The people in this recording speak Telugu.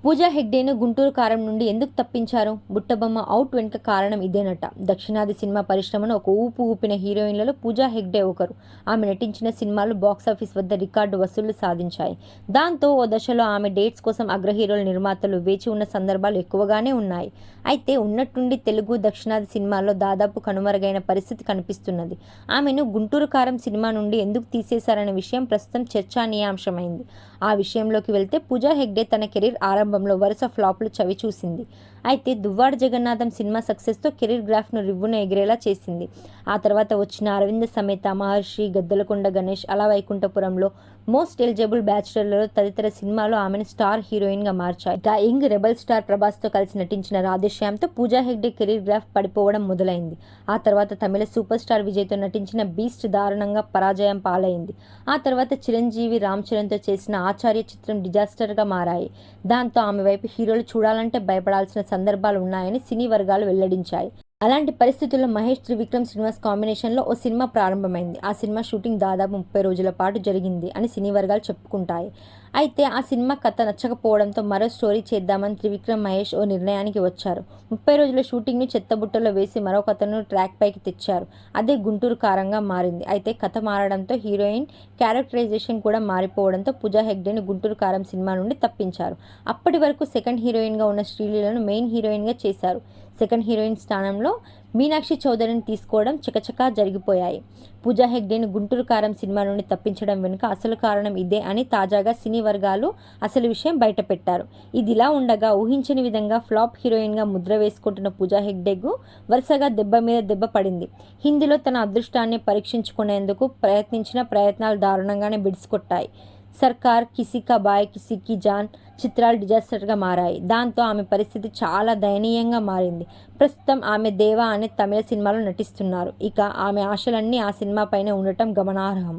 పూజా హెగ్డేను గుంటూరు కారం నుండి ఎందుకు తప్పించారు? బుట్టబొమ్మ ఔట్ వెనుక కారణం ఇదేనట. దక్షిణాది సినిమా పరిశ్రమను ఒక ఊపు ఊపిన హీరోయిన్లలో పూజా హెగ్డే ఒకరు. ఆమె నటించిన సినిమాలు బాక్సాఫీస్ వద్ద రికార్డు వసూళ్లు సాధించాయి. దాంతో ఓ దశలో ఆమె డేట్స్ కోసం అగ్రహీరోల నిర్మాతలు వేచి ఉన్న సందర్భాలు ఎక్కువగానే ఉన్నాయి. అయితే ఉన్నట్టుండి తెలుగు, దక్షిణాది సినిమాల్లో దాదాపు కనుమరుగైన పరిస్థితి కనిపిస్తున్నది. ఆమెను గుంటూరు కారం సినిమా నుండి ఎందుకు తీసేశారనే విషయం ప్రస్తుతం చర్చానీయాంశమైంది. ఆ విషయంలోకి వెళ్తే పూజా హెగ్డే తన కెరీర్ ఆరంభంలో వరుస ఫ్లాపులు చవిచూసింది. అయితే దువ్వాడ జగన్నాథం సినిమా సక్సెస్తో కెరీర్ గ్రాఫ్ను రివ్వున ఎగిరేలా చేసింది. ఆ తర్వాత వచ్చిన అరవింద సమేత, మహర్షి, గద్దలకొండ గణేష్, అల వైకుంఠపురంలో, మోస్ట్ ఎలిజిబుల్ బ్యాచులర్లలో తదితర సినిమాలు ఆమెను స్టార్ హీరోయిన్గా మార్చాయి. ఇక యంగ్ రెబల్ స్టార్ ప్రభాస్తో కలిసి నటించిన రాధేశ్యామ్తో పూజా హెగ్డే కెరీర్ గ్రాఫ్ పడిపోవడం మొదలైంది. ఆ తర్వాత తమిళ సూపర్ స్టార్ విజయ్తో నటించిన బీస్ట్ దారుణంగా పరాజయం పాలైంది. ఆ తర్వాత చిరంజీవి, రామ్ చరణ్తో చేసిన ఆచార్య చిత్రం డిజాస్టర్గా మారాయి. దాంతో ఆమె వైపు హీరోలు చూడాలంటే భయపడాల్సిన సందర్భాలు ఉన్నాయని సినీ వర్గాలు వెల్లడించాయి. అలాంటి పరిస్థితుల్లో మహేష్, త్రివిక్రమ్ శ్రీనివాస్ కాంబినేషన్లో ఓ సినిమా ప్రారంభమైంది. ఆ సినిమా షూటింగ్ దాదాపు 30 రోజుల పాటు జరిగింది అని సినీ వర్గాలు చెప్పుకుంటాయి. అయితే ఆ సినిమా కథ నచ్చకపోవడంతో మరో స్టోరీ చేద్దామని త్రివిక్రమ్, మహేష్ ఓ నిర్ణయానికి వచ్చారు. 30 రోజుల షూటింగ్ను చెత్తబుట్టలో వేసి మరో కథను ట్రాక్ పైకి తెచ్చారు. అదే గుంటూరు కారంగా మారింది. అయితే కథ మారడంతో హీరోయిన్ క్యారెక్టరైజేషన్ కూడా మారిపోవడంతో పూజా హెగ్డేని గుంటూరు కారం సినిమా నుండి తప్పించారు. అప్పటి వరకు సెకండ్ హీరోయిన్గా ఉన్న శ్రీలీలను మెయిన్ హీరోయిన్గా చేశారు. సెకండ్ హీరోయిన్ స్థానంలో మీనాక్షి చౌదరిని తీసుకోవడం చకచకా జరిగిపోయాయి. పూజా హెగ్డేని గుంటూరు కారం సినిమా నుండి తప్పించడం వెనుక అసలు కారణం ఇదే అని తాజాగా సినీ వర్గాలు అసలు విషయం బయటపెట్టారు. ఇదిలా ఉండగా ఊహించని విధంగా ఫ్లాప్ హీరోయిన్గా ముద్ర వేసుకుంటున్న పూజా హెగ్డేకు వరుసగా దెబ్బ మీద దెబ్బ పడింది. హిందీలో తన అదృష్టాన్ని పరీక్షించుకునేందుకు ప్రయత్నించిన ప్రయత్నాలు దారుణంగానే బిడిసికొట్టాయి. సర్కార్, కిసీ కా భాయ్ కిసీ కి జాన్ చిత్రాలు డిజాస్టర్గా మారాయి. దాంతో ఆమె పరిస్థితి చాలా దయనీయంగా మారింది. ప్రస్తుతం ఆమె దేవా అనే తమిళ సినిమాలో నటిస్తున్నారు. ఇక ఆమె ఆశలన్నీ ఆ సినిమాపైనే ఉండటం గమనార్హం.